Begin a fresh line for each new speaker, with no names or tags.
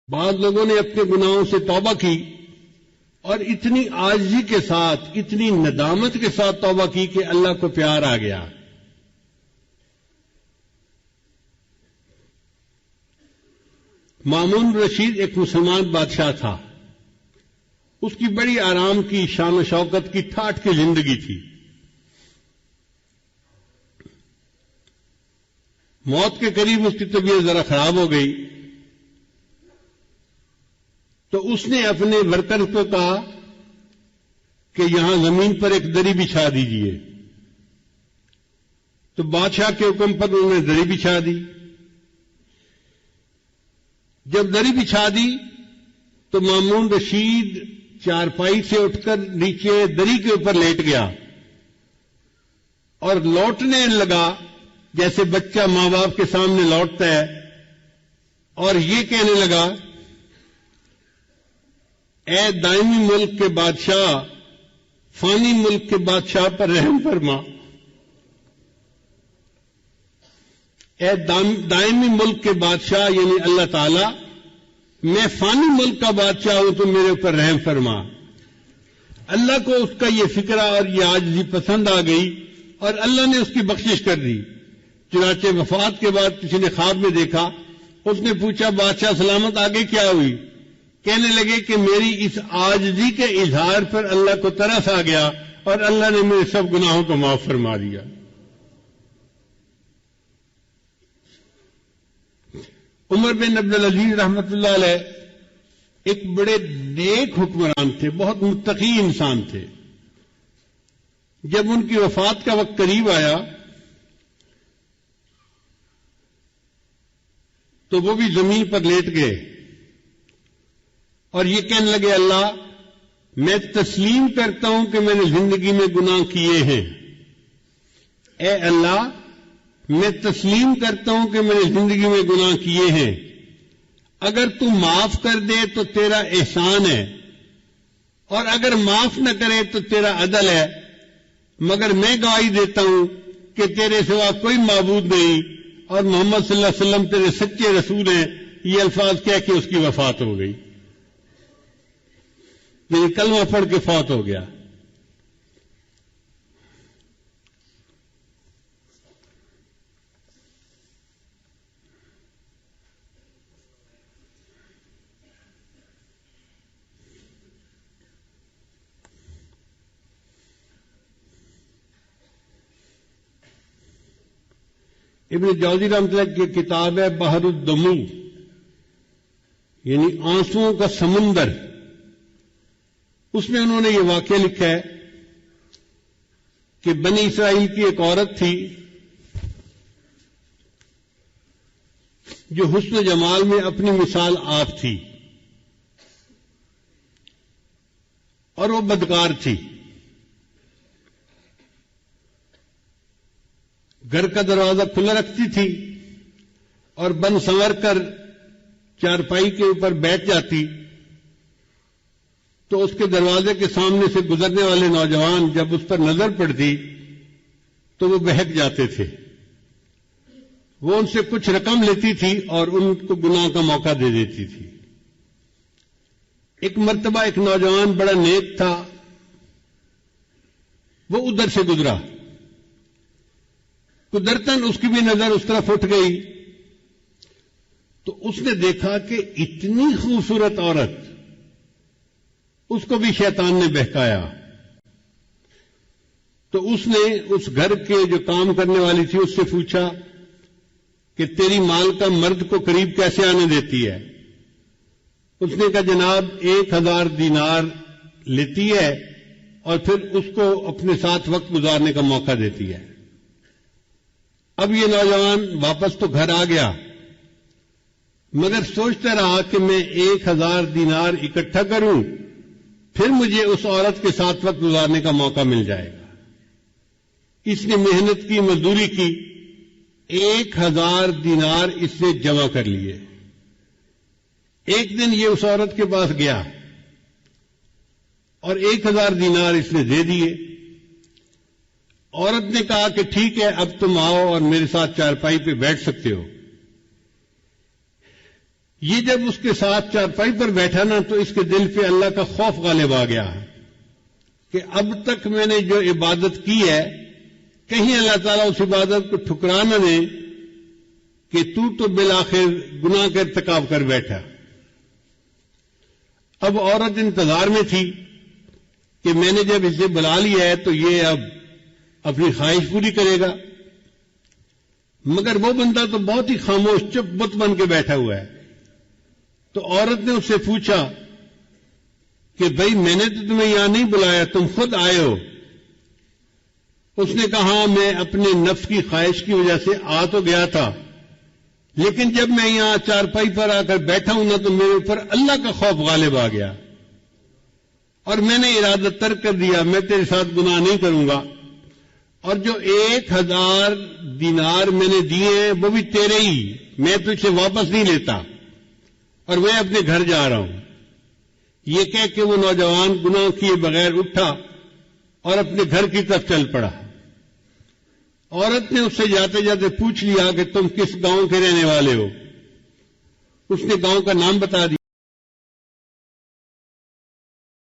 بعض لوگوں نے اپنے گناہوں سے توبہ کی اور اتنی عاجزی کے ساتھ، اتنی ندامت کے ساتھ توبہ کی کہ اللہ کو پیار آ گیا۔ مامون رشید ایک مسلمان بادشاہ تھا، اس کی بڑی آرام کی، شان و شوکت کی، ٹھاٹھ کی زندگی تھی۔ موت کے قریب اس کی طبیعت ذرا خراب ہو گئی تو اس نے اپنے ورکر کو کہا کہ یہاں زمین پر ایک دری بچھا دیجیے، تو بادشاہ کے حکم پر انہوں نے دری بچھا دی۔ جب دری بچھا دی تو مامون رشید چارپائی سے اٹھ کر نیچے دری کے اوپر لیٹ گیا اور لوٹنے لگا جیسے بچہ ماں باپ کے سامنے لوٹتا ہے، اور یہ کہنے لگا، اے دائمی ملک کے بادشاہ، فانی ملک کے بادشاہ پر رحم فرما۔ اے دائمی ملک کے بادشاہ یعنی اللہ تعالی، میں فانی ملک کا بادشاہ ہوں تو میرے اوپر رحم فرما۔ اللہ کو اس کا یہ فکرہ اور یہ عاجزی پسند آ گئی اور اللہ نے اس کی بخشش کر دی۔ چنانچہ وفات کے بعد کسی نے خواب میں دیکھا، اس نے پوچھا بادشاہ سلامت آگے کیا ہوئی؟ کہنے لگے کہ میری اس عاجزی کے اظہار پر اللہ کو ترس آ گیا اور اللہ نے میرے سب گناہوں کو معاف فرما دیا۔ عمر بن عبدالعزیز رحمۃ اللہ علیہ ایک بڑے نیک حکمران تھے، بہت متقی انسان تھے۔ جب ان کی وفات کا وقت قریب آیا تو وہ بھی زمین پر لیٹ گئے اور یہ کہنے لگے، اللہ میں تسلیم کرتا ہوں کہ میں نے زندگی میں گناہ کیے ہیں۔ اے اللہ میں تسلیم کرتا ہوں کہ میں نے زندگی میں گناہ کیے ہیں، اگر تو معاف کر دے تو تیرا احسان ہے، اور اگر معاف نہ کرے تو تیرا عدل ہے، مگر میں گواہی دیتا ہوں کہ تیرے سوا کوئی معبود نہیں اور محمد صلی اللہ علیہ وسلم تیرے سچے رسول ہیں۔ یہ الفاظ کہہ کے اس کی وفات ہو گئی، یعنی کلمہ پڑھ کے فوت ہو گیا۔ ابن جوزی رحمۃ اللہ کی کتاب ہے بحر الدموع، یعنی آنسوؤں کا سمندر، اس میں انہوں نے یہ واقعہ لکھا ہے کہ بنی اسرائیل کی ایک عورت تھی جو حسن و جمال میں اپنی مثال آپ تھی، اور وہ بدکار تھی۔ گھر کا دروازہ کھلا رکھتی تھی اور بن سنور کر چارپائی کے اوپر بیٹھ جاتی تو اس کے دروازے کے سامنے سے گزرنے والے نوجوان جب اس پر نظر پڑتی تو وہ بہک جاتے تھے۔ وہ ان سے کچھ رقم لیتی تھی اور ان کو گناہ کا موقع دے دیتی تھی۔ ایک مرتبہ ایک نوجوان بڑا نیک تھا، وہ ادھر سے گزرا، قدرتاً اس کی بھی نظر اس طرف اٹھ گئی تو اس نے دیکھا کہ اتنی خوبصورت عورت، اس کو بھی شیطان نے بہکایا۔ تو اس نے اس گھر کے جو کام کرنے والی تھی اس سے پوچھا کہ تیری مال کا مرد کو قریب کیسے آنے دیتی ہے؟ اس نے کہا جناب 1000 دینار لیتی ہے اور پھر اس کو اپنے ساتھ وقت گزارنے کا موقع دیتی ہے۔ اب یہ نوجوان واپس تو گھر آ گیا، مگر سوچتا رہا کہ میں 1000 دینار اکٹھا کروں پھر مجھے اس عورت کے ساتھ وقت گزارنے کا موقع مل جائے گا۔ اس نے محنت کی، مزدوری کی، 1000 دینار اس سے جمع کر لیے۔ ایک دن یہ اس عورت کے پاس گیا اور 1000 دینار اس نے دے دیے۔ عورت نے کہا کہ ٹھیک ہے اب تم آؤ اور میرے ساتھ چارپائی پہ بیٹھ سکتے ہو۔ یہ جب اس کے ساتھ چارپائی پر بیٹھا نا تو اس کے دل پہ اللہ کا خوف غالب آ گیا کہ اب تک میں نے جو عبادت کی ہے کہیں اللہ تعالیٰ اس عبادت کو ٹھکرا نہ دے کہ تو بالآخر گناہ کا ارتکاب کر بیٹھا۔ اب عورت انتظار میں تھی کہ میں نے جب اسے بلا لیا ہے تو یہ اب اپنی خواہش پوری کرے گا، مگر وہ بندہ تو بہت ہی خاموش چپ بت بن کے بیٹھا ہوا ہے۔ تو عورت نے اس سے پوچھا کہ بھائی میں نے تو تمہیں یہاں نہیں بلایا، تم خود آئے ہو۔ اس نے کہا میں اپنے نفس کی خواہش کی وجہ سے آ تو گیا تھا، لیکن جب میں یہاں چارپائی پر آ کر بیٹھا ہوں نا تو میرے اوپر اللہ کا خوف غالب آ گیا اور میں نے ارادہ ترک کر دیا، میں تیرے ساتھ گناہ نہیں کروں گا، اور جو 1000 دینار میں نے دیے ہیں وہ بھی تیرے ہی، میں تجھ سے واپس نہیں لیتا اور میں اپنے گھر جا رہا ہوں۔ یہ کہہ کے وہ نوجوان گناہ کیے بغیر اٹھا اور اپنے گھر کی طرف چل پڑا۔ عورت نے اس سے جاتے جاتے پوچھ لیا کہ تم کس گاؤں کے رہنے والے ہو؟ اس نے گاؤں کا نام بتا دیا۔